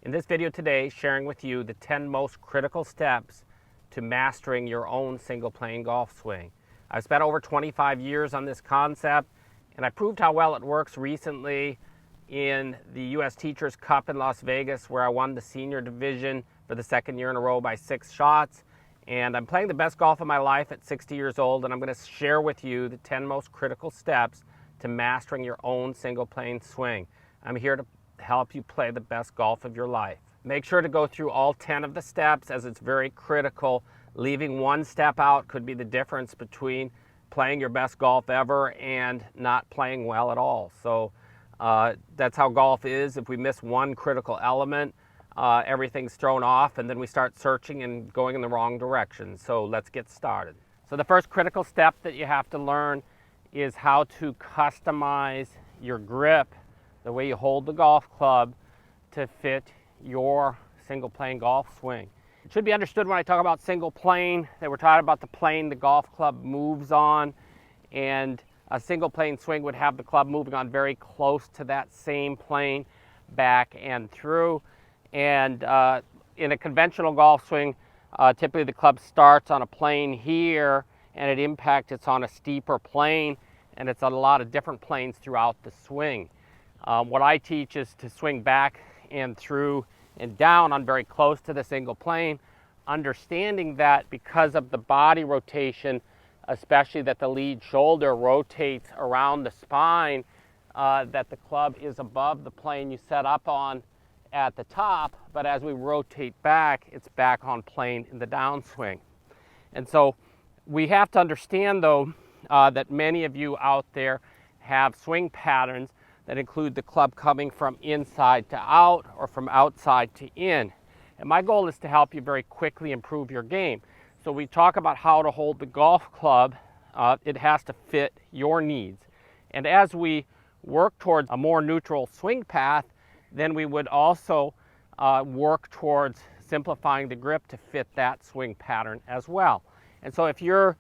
In this video today, sharing with you the 10 most critical steps to mastering your own single plane golf swing. I've spent over 25 years on this concept, and I proved how well it works recently in the U.S. Teachers Cup in Las Vegas, where I won the senior division for the second year in a row by 6 shots. And I'm playing the best golf of my life at 60 years old, and I'm going to share with you the 10 most critical steps to mastering your own single plane swing. I'm here to help you play the best golf of your life. Make sure to go through all 10 of the steps, as it's very critical. Leaving one step out could be the difference between playing your best golf ever and not playing well at all. So that's how golf is. If we miss one critical element, everything's thrown off, and then we start searching and going in the wrong direction. So let's get started. So the first critical step that you have to learn is how to customize your grip, the way you hold the golf club, to fit your single plane golf swing. It should be understood when I talk about single plane that we're talking about the plane the golf club moves on, and a single plane swing would have the club moving on very close to that same plane back and through. And in a conventional golf swing, typically the club starts on a plane here, and at impact it's on a steeper plane, and it's on a lot of different planes throughout the swing. What I teach is to swing back and through and down on very close to the single plane, understanding that because of the body rotation, especially that the lead shoulder rotates around the spine, that the club is above the plane you set up on at the top, but as we rotate back, it's back on plane in the downswing. And so we have to understand, though, that many of you out there have swing patterns that include the club coming from inside to out or from outside to in. And my goal is to help you very quickly improve your game. So we talk about how to hold the golf club. It has to fit your needs. And as we work towards a more neutral swing path, then we would also work towards simplifying the grip to fit that swing pattern as well. And so if your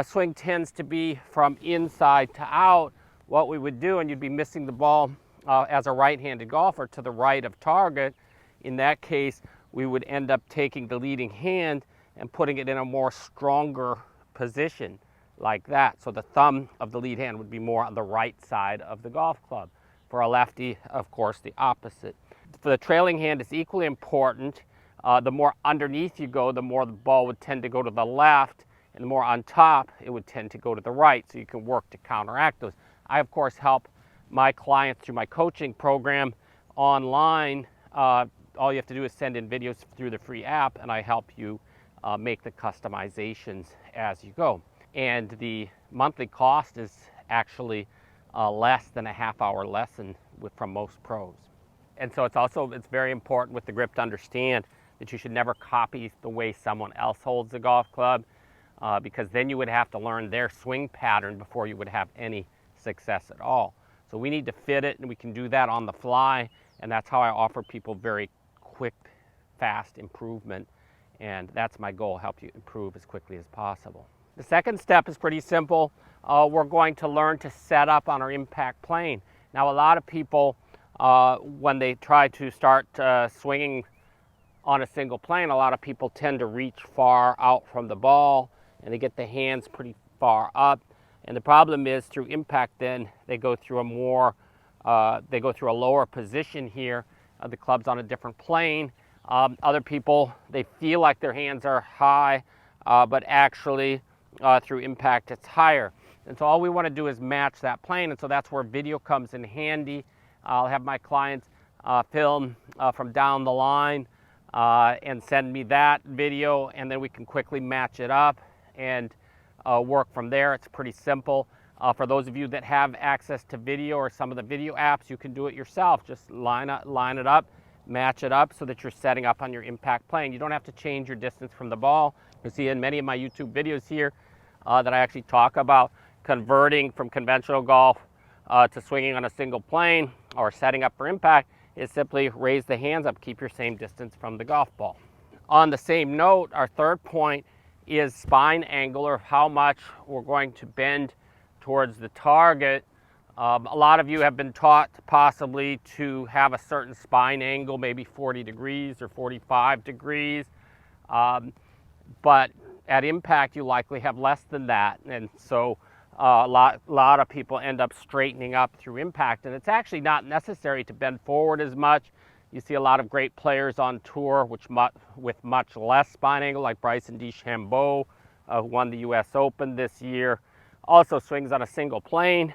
swing tends to be from inside to out, what we would do, and you'd be missing the ball as a right-handed golfer to the right of target, in that case, we would end up taking the leading hand and putting it in a more stronger position like that. So the thumb of the lead hand would be more on the right side of the golf club. For a lefty, of course, the opposite. For the trailing hand, it's equally important. The more underneath you go, the more the ball would tend to go to the left, and the more on top, it would tend to go to the right, so you can work to counteract those. I, of course, help my clients through my coaching program online. All you have to do is send in videos through the free app, and I help you make the customizations as you go. And the monthly cost is actually less than a half-hour lesson from most pros. And so it's very important with the grip to understand that you should never copy the way someone else holds the golf club, because then you would have to learn their swing pattern before you would have any success at all. So we need to fit it, and we can do that on the fly, and that's how I offer people very quick, fast improvement, and that's my goal, help you improve as quickly as possible. The second step is pretty simple. We're going to learn to set up on our impact plane. Now, a lot of people, when they try to start swinging on a single plane, a lot of people tend to reach far out from the ball, and they get the hands pretty far up. And the problem is, through impact, then they go through a lower position here. The club's on a different plane. Other people, they feel like their hands are high, but actually through impact it's higher. And so all we want to do is match that plane, and so that's where video comes in handy. I'll have my clients film from down the line and send me that video, and then we can quickly match it up and work from there. It's pretty simple. For those of you that have access to video or some of the video apps, you can do it yourself. Just line it up, match it up so that you're setting up on your impact plane. You don't have to change your distance from the ball. You see in many of my YouTube videos here that I actually talk about converting from conventional golf to swinging on a single plane or setting up for impact, is simply raise the hands up, keep your same distance from the golf ball. On the same note, our third point is spine angle, or how much we're going to bend towards the target A lot of you have been taught possibly to have a certain spine angle, maybe 40 degrees or 45 degrees. But at impact, you likely have less than that. And so a lot of people end up straightening up through impact. And it's actually not necessary to bend forward as much. You see a lot of great players on tour with much less spine angle, like Bryson DeChambeau, who won the US Open this year. Also swings on a single plane.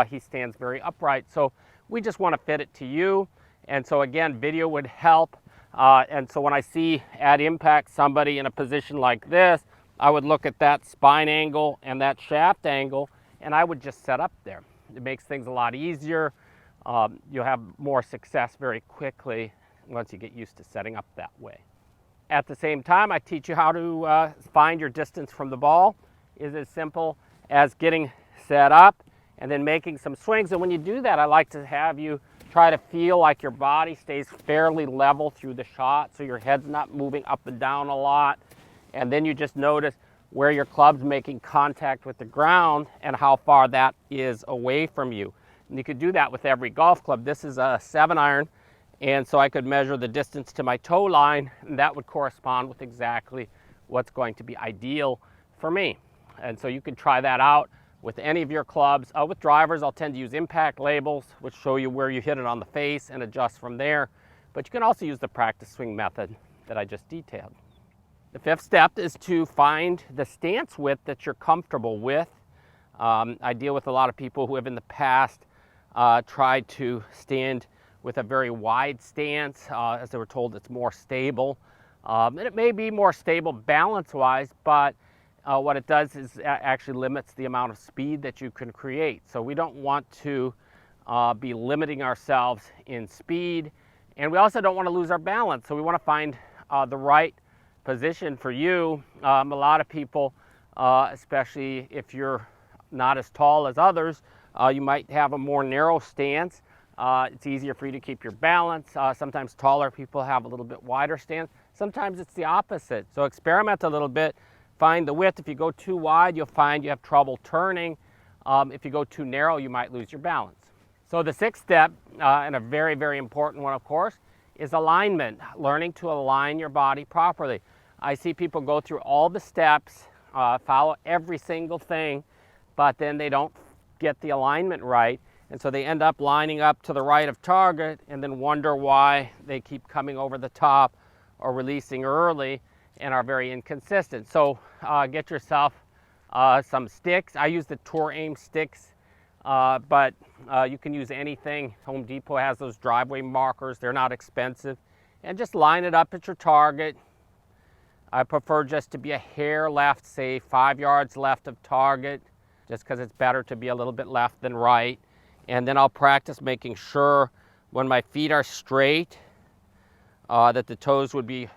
He stands very upright. So we just want to fit it to you. And so again, video would help. And so when I see at impact somebody in a position like this, I would look at that spine angle and that shaft angle, and I would just set up there. It makes things a lot easier. You'll have more success very quickly once you get used to setting up that way. At the same time, I teach you how to find your distance from the ball. It's as simple as getting set up and then making some swings. And when you do that, I like to have you try to feel like your body stays fairly level through the shot, so your head's not moving up and down a lot. And then you just notice where your club's making contact with the ground and how far that is away from you. And you could do that with every golf club. This is a 7-iron, and so I could measure the distance to my toe line, and that would correspond with exactly what's going to be ideal for me. And so you can try that out with any of your clubs. With drivers, I'll tend to use impact labels, which show you where you hit it on the face and adjust from there. But you can also use the practice swing method that I just detailed. The fifth step is to find the stance width that you're comfortable with. I deal with a lot of people who have in the past tried to stand with a very wide stance, as they were told it's more stable. And it may be more stable balance-wise, but what it does is actually limits the amount of speed that you can create. So we don't want to be limiting ourselves in speed, and we also don't want to lose our balance. So we want to find the right position for you. A lot of people, especially if you're not as tall as others, you might have a more narrow stance. It's easier for you to keep your balance. Sometimes taller people have a little bit wider stance. Sometimes it's the opposite. So experiment a little bit. Find the width. If you go too wide, you'll find you have trouble turning. If you go too narrow, you might lose your balance. So the sixth step, and a very, very important one, of course, is alignment, learning to align your body properly. I see people go through all the steps, follow every single thing, but then they don't get the alignment right, and so they end up lining up to the right of target and then wonder why they keep coming over the top or releasing early and are very inconsistent. So get yourself some sticks. I use the Tour Aim sticks, but you can use anything. Home Depot has those driveway markers. They're not expensive. And just line it up at your target. I prefer just to be a hair left, say 5 yards left of target, just because it's better to be a little bit left than right. And then I'll practice making sure when my feet are straight, that the toes would be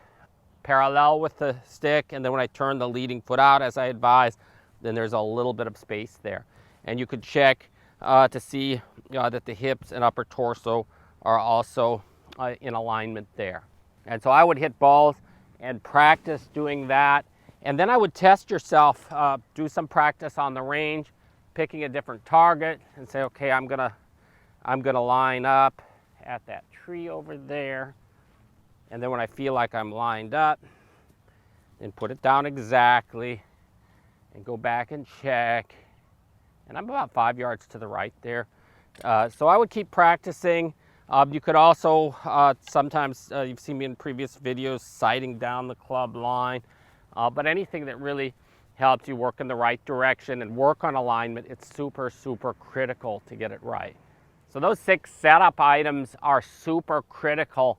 parallel with the stick, and then when I turn the leading foot out as I advise, then there's a little bit of space there. And you could check to see that the hips and upper torso are also in alignment there. And so I would hit balls and practice doing that, and then I would test yourself, do some practice on the range, picking a different target, and say, okay, I'm gonna line up at that tree over there. And then when I feel like I'm lined up, then put it down exactly and go back and check. And I'm about 5 yards to the right there. So I would keep practicing. You could also, sometimes you've seen me in previous videos, sighting down the club line. But anything that really helps you work in the right direction and work on alignment, it's super, super critical to get it right. So those 6 setup items are super critical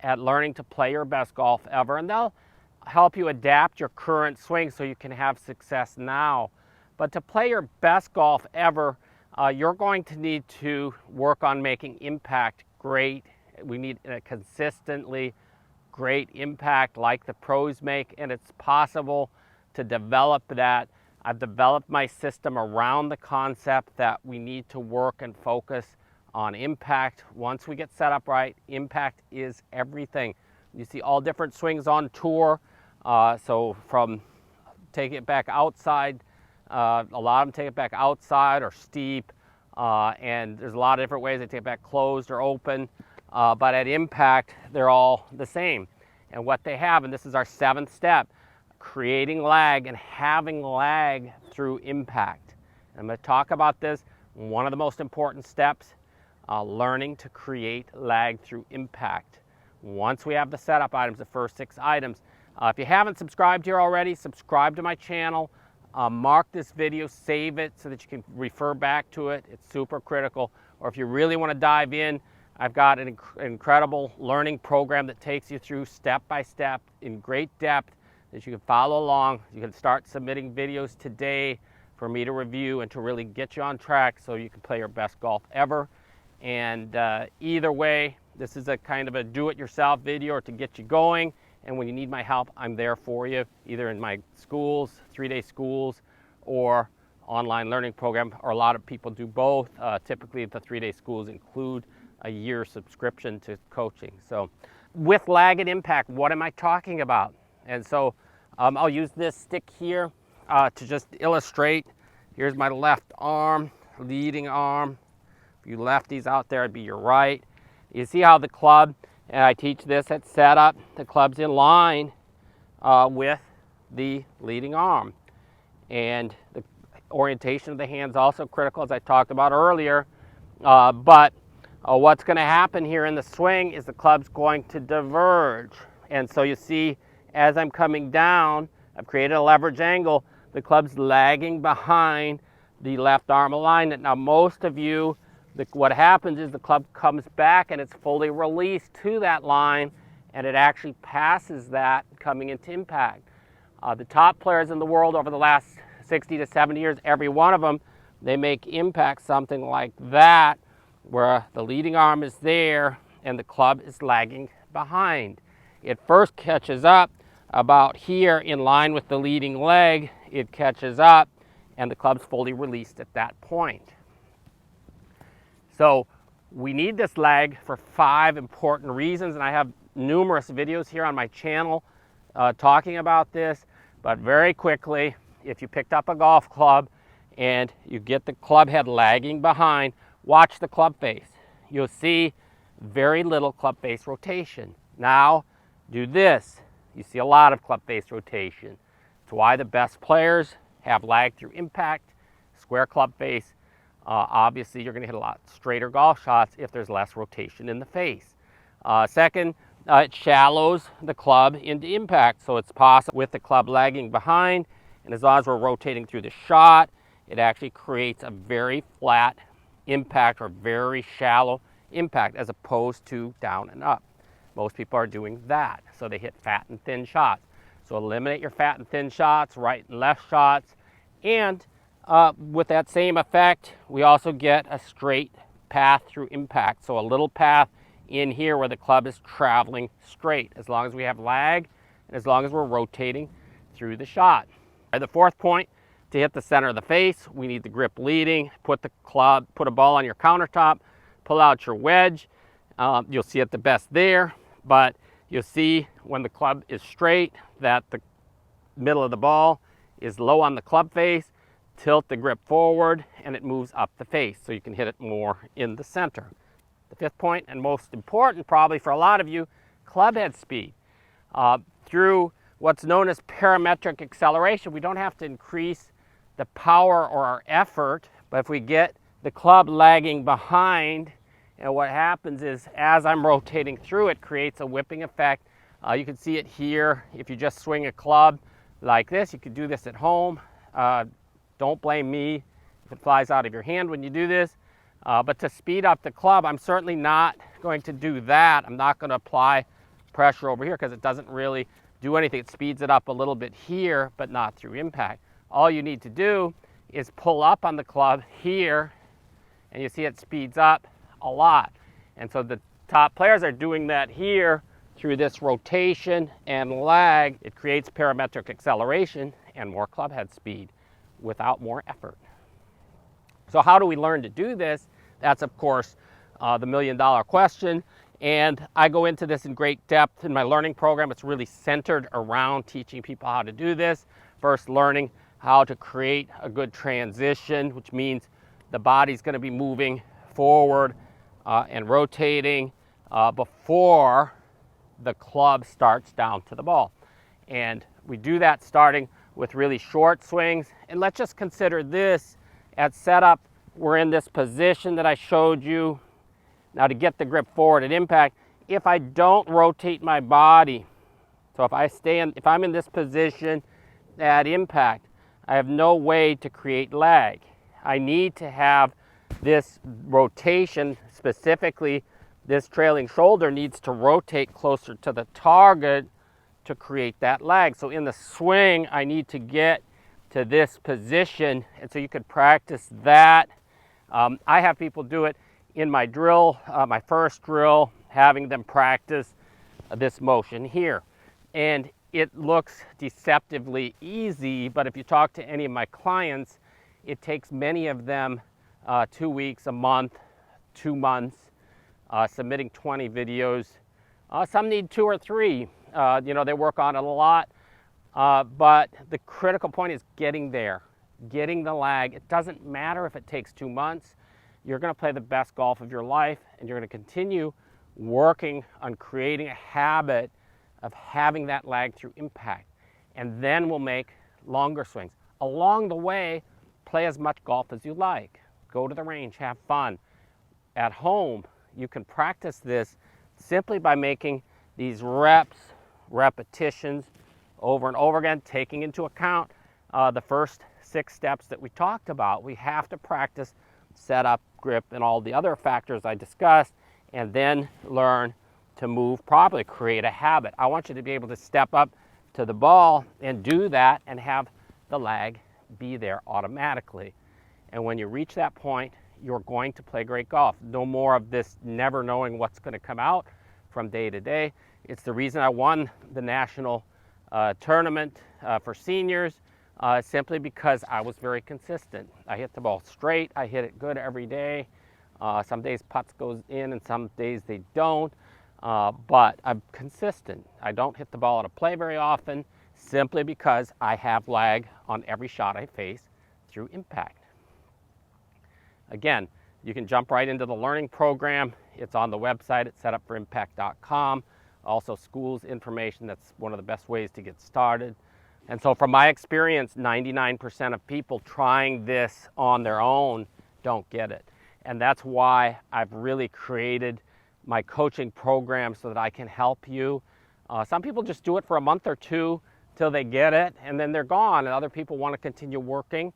at learning to play your best golf ever, and they'll help you adapt your current swing so you can have success now. But to play your best golf ever, you're going to need to work on making impact great. We need a consistently great impact like the pros make, and it's possible to develop that. I've developed my system around the concept that we need to work and focus on impact. Once we get set up right, impact is everything. You see all different swings on tour. So from take it back outside, a lot of them take it back outside or steep, and there's a lot of different ways they take it back, closed or open, but at impact, they're all the same. And what they have, and this is our 7th step, creating lag and having lag through impact. I'm going to talk about this, one of the most important steps, learning to create lag through impact. Once we have the setup items, the first 6 items, if you haven't subscribed here already, subscribe to my channel, mark this video, save it so that you can refer back to it. It's super critical. Or if you really want to dive in, I've got an incredible learning program that takes you through step by step in great depth that you can follow along. You can start submitting videos today for me to review and to really get you on track so you can play your best golf ever. And either way, this is a kind of a do-it-yourself video or to get you going. And when you need my help, I'm there for you, either in my schools, 3-day schools, or online learning program, or a lot of people do both. Typically, the 3-day schools include a year subscription to coaching. So with lag and impact, what am I talking about? And so I'll use this stick here to just illustrate. Here's my left arm, leading arm. If you lefties out there, it'd be your right. You see how the club, and I teach this at setup, the club's in line with the leading arm. And the orientation of the hand's also critical, as I talked about earlier. But what's going to happen here in the swing is the club's going to diverge. And so you see, as I'm coming down, I've created a leverage angle. The club's lagging behind the left arm alignment. Now, most of you, what happens is the club comes back and it's fully released to that line, and it actually passes that coming into impact. The top players in the world over the last 60 to 70 years, every one of them, they make impact something like that, where the leading arm is there and the club is lagging behind. It first catches up about here in line with the leading leg. It catches up and the club's fully released at that point. So we need this lag for 5 important reasons, and I have numerous videos here on my channel talking about this. But very quickly, if you picked up a golf club and you get the club head lagging behind, watch the club face. You'll see very little club face rotation. Now, do this. You see a lot of club face rotation. It's why the best players have lag through impact, square club face. Obviously, you're going to hit a lot straighter golf shots if there's less rotation in the face. Second, it shallows the club into impact, so it's possible with the club lagging behind, and as long as we're rotating through the shot, it actually creates a very flat impact or very shallow impact as opposed to down and up. Most people are doing that, so they hit fat and thin shots. So eliminate your fat and thin shots, right and left shots, and with that same effect, we also get a straight path through impact. So a little path in here where the club is traveling straight, as long as we have lag and as long as we're rotating through the shot. The 4th point, to hit the center of the face, we need the grip leading. Put a ball on your countertop, pull out your wedge. You'll see it the best there, but you'll see when the club is straight that the middle of the ball is low on the club face. Tilt the grip forward and it moves up the face so you can hit it more in the center. The 5th point, and most important probably for a lot of you, club head speed. Through what's known as parametric acceleration, we don't have to increase the power or our effort, but if we get the club lagging behind, and what happens is as I'm rotating through, it creates a whipping effect. You can see it here. If you just swing a club like this, you could do this at home. Don't blame me if it flies out of your hand when you do this. But to speed up the club, I'm certainly not going to do that. I'm not going to apply pressure over here because it doesn't really do anything. It speeds it up a little bit here, but not through impact. All you need to do is pull up on the club here, and you see it speeds up a lot. And so the top players are doing that here through this rotation and lag. It creates parametric acceleration and more club head speed without more effort. So how do we learn to do this? That's, of course, the million-dollar question. And I go into this in great depth in my learning program. It's really centered around teaching people how to do this. First, learning how to create a good transition, which means the body's going to be moving forward and rotating before the club starts down to the ball. And we do that starting with really short swings. And let's just consider this at setup. We're in this position that I showed you. Now to get the grip forward at impact, if I don't rotate my body, so if I'm in this position at impact, I have no way to create lag. I need to have this rotation, specifically this trailing shoulder needs to rotate closer to the target to create that lag. So in the swing, I need to get to this position, and so you could practice that. I have people do it in my drill, my first drill, having them practice this motion here. And it looks deceptively easy, but if you talk to any of my clients, it takes many of them 2 weeks, a month, 2 months, submitting 20 videos. Some need 2 or 3. They work on it a lot. But the critical point is getting there, getting the lag. It doesn't matter if it takes 2 months. You're going to play the best golf of your life, and you're going to continue working on creating a habit of having that lag through impact. And then we'll make longer swings. Along the way, play as much golf as you like. Go to the range, have fun. At home, you can practice this simply by making these repetitions over and over again, taking into account the first 6 steps that we talked about. We have to practice setup, grip, and all the other factors I discussed, and then learn to move properly, create a habit. I want you to be able to step up to the ball and do that and have the lag be there automatically. And when you reach that point, you're going to play great golf. No more of this never knowing what's going to come out from day to day. It's the reason I won the national tournament for seniors, simply because I was very consistent. I hit the ball straight. I hit it good every day. Some days putts goes in and some days they don't, but I'm consistent. I don't hit the ball out of play very often, simply because I have lag on every shot I face through impact. Again, you can jump right into the learning program. It's on the website at setupforimpact.com. Also schools information. That's one of the best ways to get started. And so from my experience, 99% of people trying this on their own don't get it. And that's why I've really created my coaching program so that I can help you. Some people just do it for a month or 2 till they get it, and then they're gone. And other people want to continue working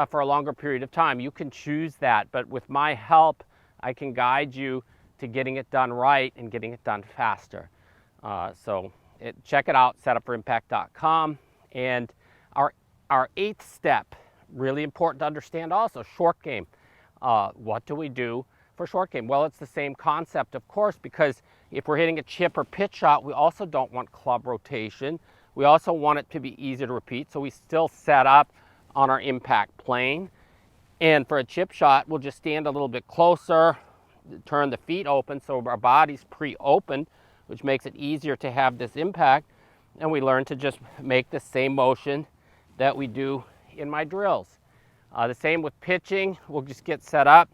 for a longer period of time. You can choose that, but with my help, I can guide you to getting it done right and getting it done faster. Check it out, setupforimpact.com. And our 8th step, really important to understand also, short game. What do we do for short game? Well, it's the same concept, of course, because if we're hitting a chip or pitch shot, we also don't want club rotation. We also want it to be easy to repeat, so we still set up on our impact plane. And for a chip shot, we'll just stand a little bit closer, turn the feet open so our body's pre-opened, which makes it easier to have this impact. And we learn to just make the same motion that we do in my drills. The same with pitching. We'll just get set up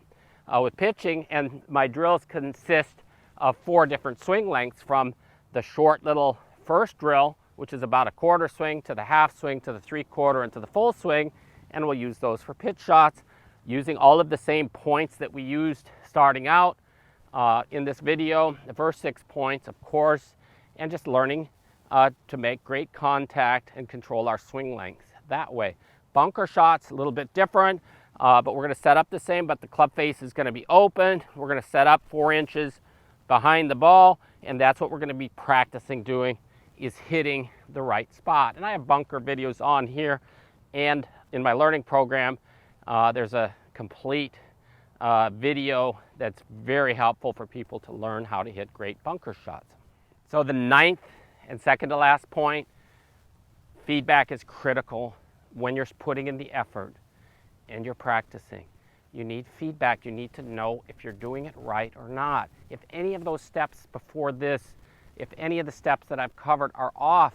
with pitching, and my drills consist of 4 different swing lengths, from the short little first drill, which is about a quarter swing, to the half swing, to the 3/4, and to the full swing. And we'll use those for pitch shots, using all of the same points that we used starting out in this video, the first 6 points, of course, and just learning to make great contact and control our swing length that way. Bunker shots, a little bit different, but we're going to set up the same, but the club face is going to be open. We're going to set up 4 inches behind the ball, and that's what we're going to be practicing doing, is hitting the right spot. And I have bunker videos on here, and in my learning program, there's a complete video that's very helpful for people to learn how to hit great bunker shots. So the 9th and second to last point, feedback is critical when you're putting in the effort and you're practicing. You need feedback. You need to know if you're doing it right or not. If any of those steps before this, if any of the steps that I've covered are off,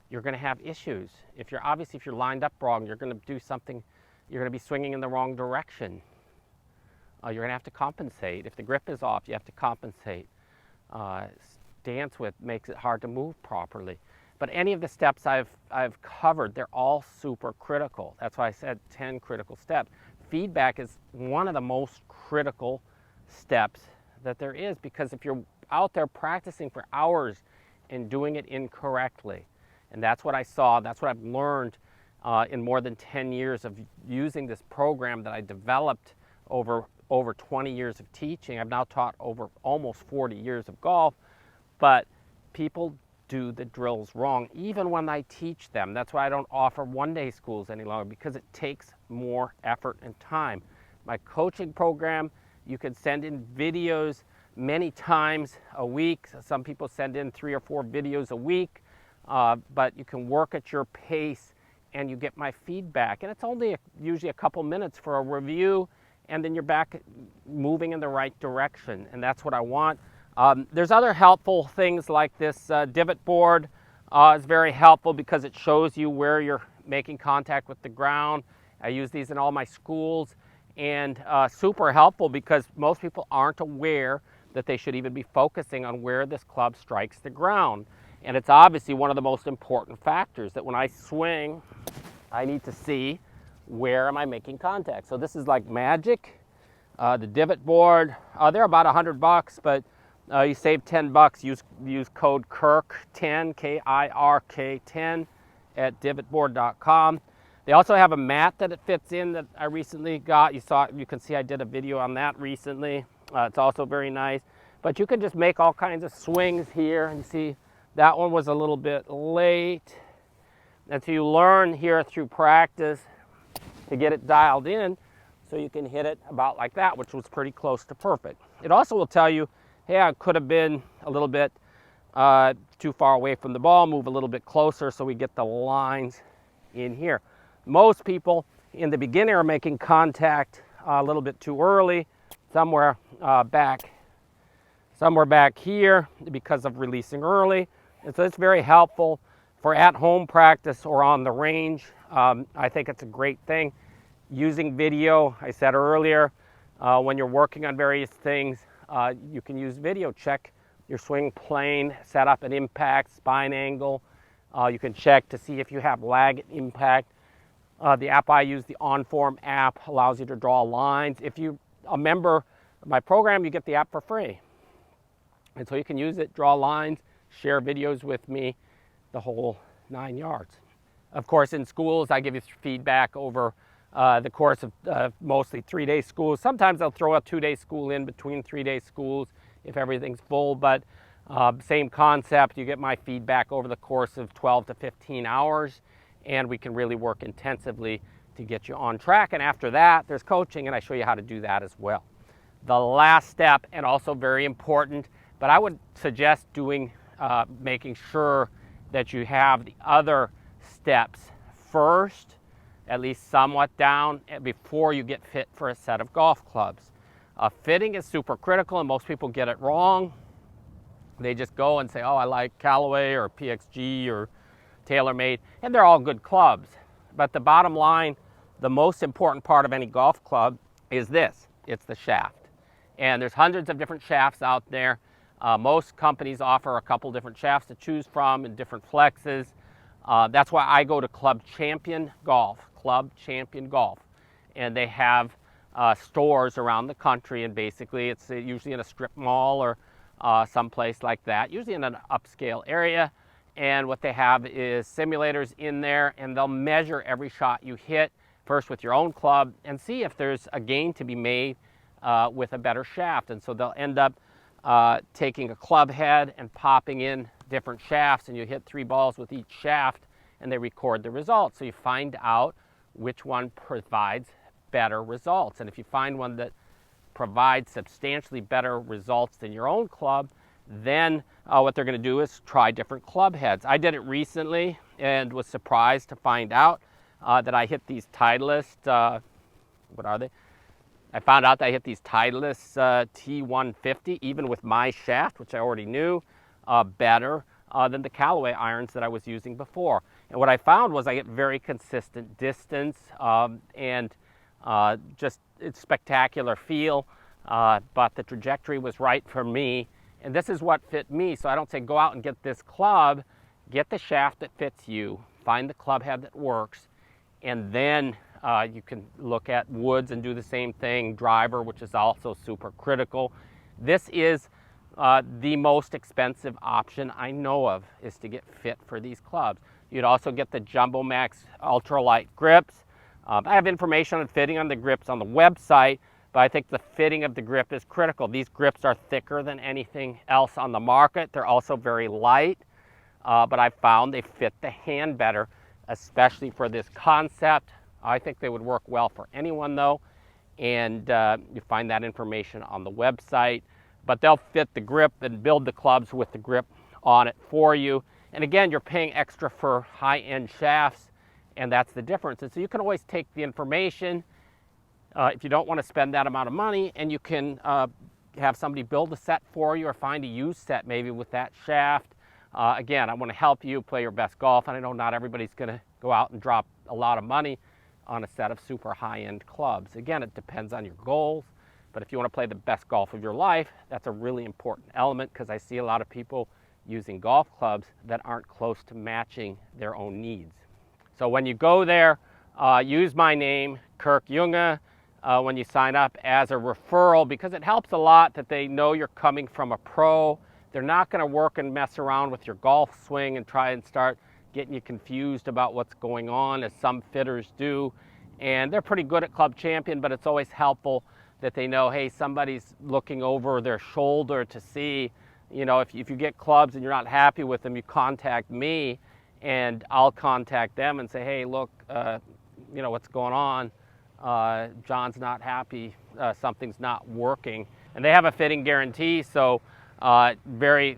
you're going to have issues. If you're lined up wrong, you're going to do something, you're going to be swinging in the wrong direction. you're going to have to compensate. If the grip is off, you have to compensate. Stance width makes it hard to move properly. But any of the steps I've covered, they're all super critical. That's why I said 10 critical steps. Feedback is one of the most critical steps that there is, because if you're out there practicing for hours and doing it incorrectly, and that's what I saw, that's what I've learned in more than 10 years of using this program that I developed over 20 years of teaching. I've now taught over almost 40 years of golf, but people do the drills wrong, even when I teach them. That's why I don't offer one-day schools any longer, because it takes more effort and time. My coaching program, you can send in videos many times a week. Some people send in 3 or 4 videos a week, but you can work at your pace and you get my feedback. And it's only usually a couple minutes for a review, and then you're back moving in the right direction. And that's what I want. There's other helpful things like this divot board is very helpful because it shows you where you're making contact with the ground. I use these in all my schools, and super helpful because most people aren't aware that they should even be focusing on where this club strikes the ground. And it's obviously one of the most important factors, that when I swing, I need to see where am I making contact. So this is like magic. The divot board, they're about $100, but you save $10. Use code KIRK10, KIRK10 at divotboard.com. They also have a mat that it fits in that I recently got. You can see I did a video on that recently. It's also very nice. But you can just make all kinds of swings here. And you see that one was a little bit late. And so you learn here through practice to get it dialed in so you can hit it about like that, which was pretty close to perfect. It also will tell you, hey, I could have been a little bit too far away from the ball, move a little bit closer so we get the lines in here. Most people in the beginning are making contact a little bit too early, somewhere back here because of releasing early. And so it's very helpful for at-home practice or on the range. I think it's a great thing. Using video, I said earlier, when you're working on various things, you can use video. Check your swing plane, set up an impact, spine angle. You can check to see if you have lag at impact. The app I use, the OnForm app, allows you to draw lines. If you're a member of my program, you get the app for free. And so you can use it, draw lines, share videos with me, the whole 9 yards. Of course, in schools, I give you feedback over the course of mostly 3-day schools. Sometimes I'll throw a 2-day school in between 3-day schools if everything's full, but same concept. You get my feedback over the course of 12 to 15 hours, and we can really work intensively to get you on track. And after that, there's coaching, and I show you how to do that as well. The last step, and also very important, but I would suggest making sure that you have the other steps first, at least somewhat down, before you get fit for a set of golf clubs. Fitting is super critical, and most people get it wrong. They just go and say, oh, I like Callaway or PXG or TaylorMade, and they're all good clubs. But the bottom line, the most important part of any golf club is this: it's the shaft. And there's hundreds of different shafts out there. Most companies offer a couple different shafts to choose from and different flexes. That's why I go to Club Champion Golf, and they have stores around the country, and basically it's usually in a strip mall or someplace like that, usually in an upscale area. And what they have is simulators in there, and they'll measure every shot you hit, first with your own club, and see if there's a gain to be made with a better shaft. And so they'll end up taking a club head and popping in different shafts, and you hit 3 balls with each shaft, and they record the results. So you find out which one provides better results. And if you find one that provides substantially better results than your own club, then what they're going to do is try different club heads. I did it recently and was surprised to find out that I hit these Titleist, what are they? I found out that I hit these Titleist T150, even with my shaft, which I already knew, better than the Callaway irons that I was using before. And what I found was I get very consistent distance, and Just it's spectacular feel, but the trajectory was right for me, and this is what fit me. So I don't say go out and get this club, get the shaft that fits you, find the club head that works, and then you can look at woods and do the same thing, driver, which is also super critical. This is the most expensive option I know of, is to get fit for these clubs. You'd also get the Jumbo Max ultralight grips. I have information on fitting on the grips on the website, but I think the fitting of the grip is critical. These grips are thicker than anything else on the market. They're also very light, but I've found they fit the hand better, especially for this concept. I think they would work well for anyone though, and you find that information on the website. But they'll fit the grip and build the clubs with the grip on it for you. And again, you're paying extra for high-end shafts, and that's the difference. And so you can always take the information if you don't want to spend that amount of money, and you can have somebody build a set for you or find a used set maybe with that shaft. Again, I want to help you play your best golf, and I know not everybody's going to go out and drop a lot of money on a set of super high-end clubs. Again, it depends on your goals, but if you want to play the best golf of your life, that's a really important element, because I see a lot of people using golf clubs that aren't close to matching their own needs. So when you go there, use my name, Kirk Junge, when you sign up as a referral, because it helps a lot that they know you're coming from a pro. They're not going to work and mess around with your golf swing and try and start getting you confused about what's going on, as some fitters do. And they're pretty good at Club Champion, but it's always helpful that they know, hey, somebody's looking over their shoulder to see, you know, if you get clubs and you're not happy with them, you contact me, and I'll contact them and say, hey, look, you know, what's going on? John's not happy, something's not working. And they have a fitting guarantee, so very,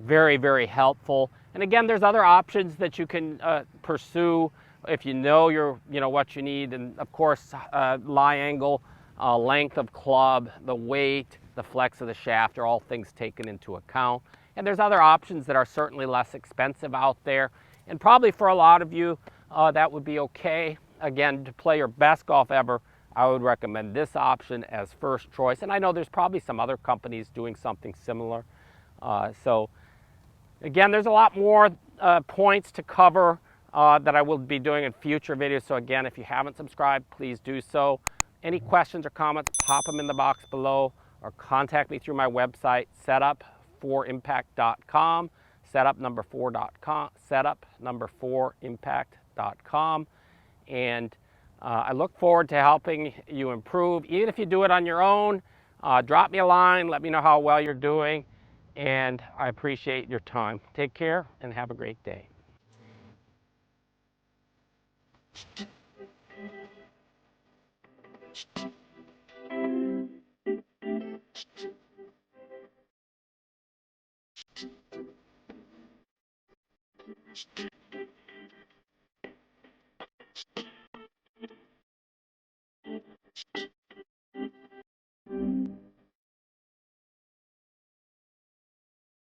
very helpful. And again, there's other options that you can pursue if you know what you need. And of course, lie angle, length of club, the weight, the flex of the shaft are all things taken into account. And there's other options that are certainly less expensive out there. And probably for a lot of you, that would be okay. Again, to play your best golf ever, I would recommend this option as first choice. And I know there's probably some other companies doing something similar. So again, there's a lot more points to cover that I will be doing in future videos. So again, if you haven't subscribed, please do so. Any questions or comments, pop them in the box below, or contact me through my website, setup4impact.com, setup4.com, setup4impact.com. And I look forward to helping you improve. Even if you do it on your own, drop me a line, let me know how well you're doing, and I appreciate your time. Take care and have a great day.